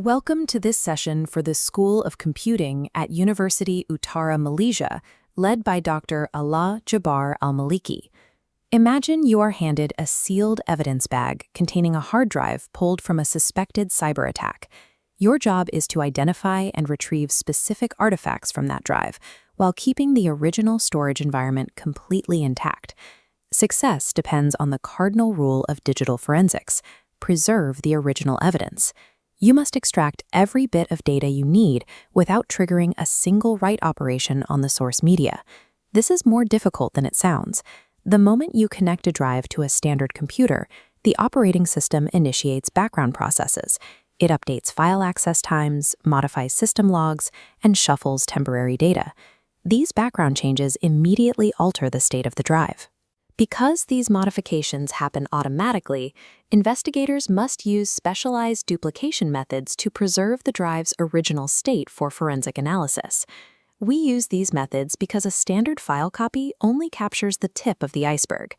Welcome to this session for the School of Computing at University Utara Malaysia, led by Dr. Ala Jabbar Al-Maliki. Imagine you are handed a sealed evidence bag containing a hard drive pulled from a suspected cyber attack. Your job is to identify and retrieve specific artifacts from that drive, while keeping the original storage environment completely intact. Success depends on the cardinal rule of digital forensics: preserve the original evidence. You must extract every bit of data you need without triggering a single write operation on the source media. This is more difficult than it sounds. The moment you connect a drive to a standard computer, the operating system initiates background processes. It updates file access times, modifies system logs, and shuffles temporary data. These background changes immediately alter the state of the drive. Because these modifications happen automatically, investigators must use specialized duplication methods to preserve the drive's original state for forensic analysis. We use these methods because a standard file copy only captures the tip of the iceberg.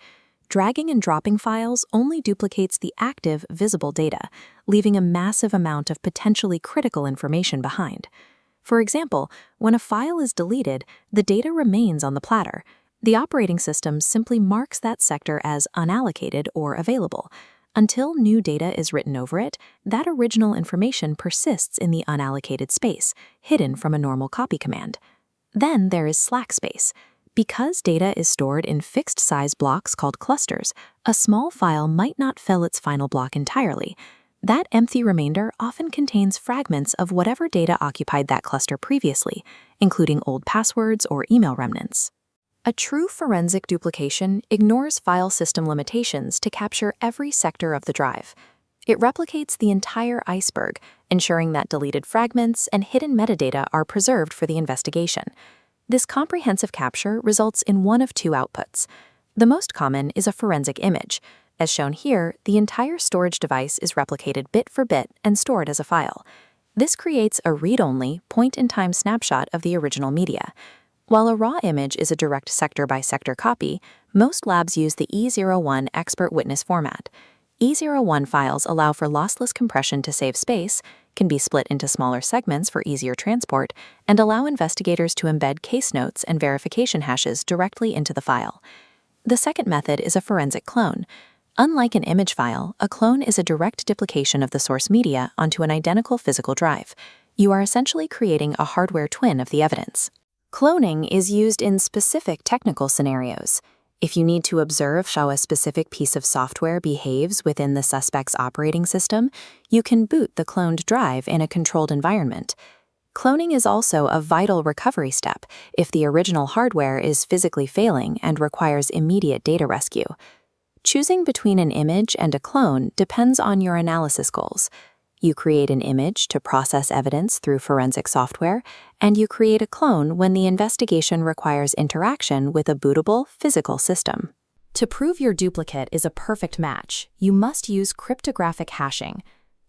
Dragging and dropping files only duplicates the active, visible data, leaving a massive amount of potentially critical information behind. For example, when a file is deleted, the data remains on the platter. The operating system simply marks that sector as unallocated or available. Until new data is written over it, that original information persists in the unallocated space, hidden from a normal copy command. Then there is slack space. Because data is stored in fixed-size blocks called clusters, a small file might not fill its final block entirely. That empty remainder often contains fragments of whatever data occupied that cluster previously, including old passwords or email remnants. A true forensic duplication ignores file system limitations to capture every sector of the drive. It replicates the entire iceberg, ensuring that deleted fragments and hidden metadata are preserved for the investigation. This comprehensive capture results in one of two outputs. The most common is a forensic image. As shown here, the entire storage device is replicated bit for bit and stored as a file. This creates a read-only, point-in-time snapshot of the original media. While a raw image is a direct sector-by-sector copy, most labs use the E01 expert witness format. E01 files allow for lossless compression to save space, can be split into smaller segments for easier transport, and allow investigators to embed case notes and verification hashes directly into the file. The second method is a forensic clone. Unlike an image file, a clone is a direct duplication of the source media onto an identical physical drive. You are essentially creating a hardware twin of the evidence. Cloning is used in specific technical scenarios. If you need to observe how a specific piece of software behaves within the suspect's operating system, you can boot the cloned drive in a controlled environment. Cloning is also a vital recovery step if the original hardware is physically failing and requires immediate data rescue. Choosing between an image and a clone depends on your analysis goals. You create an image to process evidence through forensic software, and you create a clone when the investigation requires interaction with a bootable physical system. To prove your duplicate is a perfect match, you must use cryptographic hashing.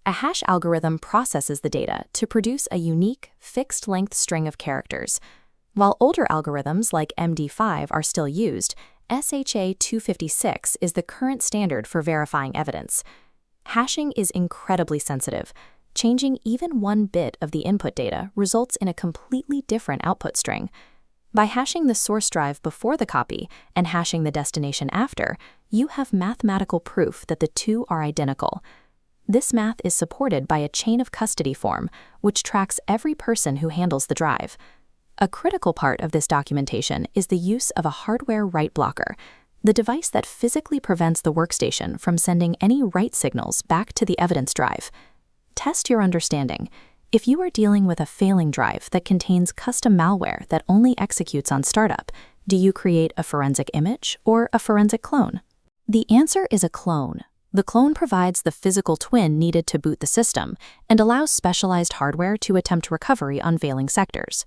A hash algorithm processes the data to produce a unique, fixed-length string of characters. While older algorithms like MD5 are still used, SHA-256 is the current standard for verifying evidence. Hashing is incredibly sensitive. Changing even one bit of the input data results in a completely different output string. By hashing the source drive before the copy and hashing the destination after, you have mathematical proof that the two are identical. This math is supported by a chain of custody form, which tracks every person who handles the drive. A critical part of this documentation is the use of a hardware write blocker, the device that physically prevents the workstation from sending any write signals back to the evidence drive. Test your understanding. If you are dealing with a failing drive that contains custom malware that only executes on startup, do you create a forensic image or a forensic clone? The answer is a clone. The clone provides the physical twin needed to boot the system and allows specialized hardware to attempt recovery on failing sectors.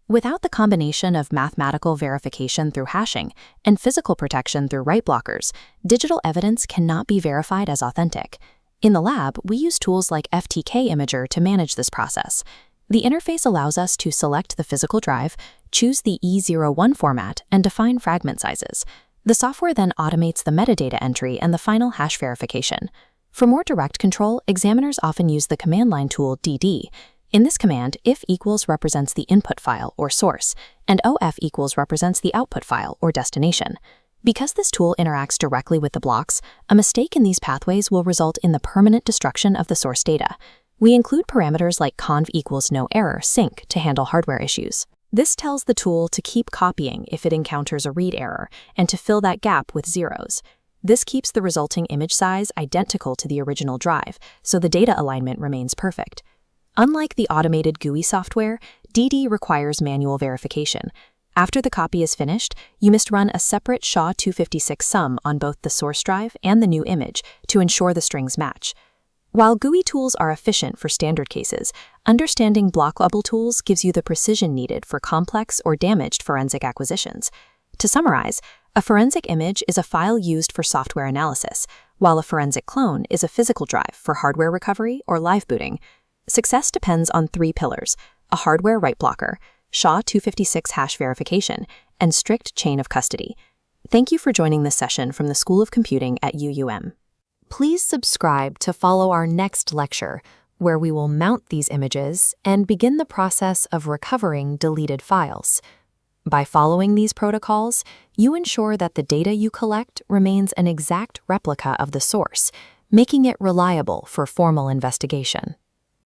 Without the combination of mathematical verification through hashing and physical protection through write blockers, digital evidence cannot be verified as authentic. In the lab, we use tools like FTK Imager to manage this process. The interface allows us to select the physical drive, choose the E01 format, and define fragment sizes. The software then automates the metadata entry and the final hash verification. For more direct control, examiners often use the command line tool DD. In this command, if equals represents the input file or source, and OF equals represents the output file or destination. Because this tool interacts directly with the blocks, a mistake in these pathways will result in the permanent destruction of the source data. We include parameters like conv equals no error sync to handle hardware issues. This tells the tool to keep copying if it encounters a read error and to fill that gap with zeros. This keeps the resulting image size identical to the original drive, so the data alignment remains perfect. Unlike the automated GUI software, DD requires manual verification. After the copy is finished, you must run a separate SHA-256 sum on both the source drive and the new image to ensure the strings match. While GUI tools are efficient for standard cases, understanding block-level tools gives you the precision needed for complex or damaged forensic acquisitions. To summarize, a forensic image is a file used for software analysis, while a forensic clone is a physical drive for hardware recovery or live booting. Success depends on 3 pillars: a hardware write blocker, SHA-256 hash verification, and strict chain of custody. Thank you for joining this session from the School of Computing at UUM. Please subscribe to follow our next lecture, where we will mount these images and begin the process of recovering deleted files. By following these protocols, you ensure that the data you collect remains an exact replica of the source, making it reliable for formal investigation.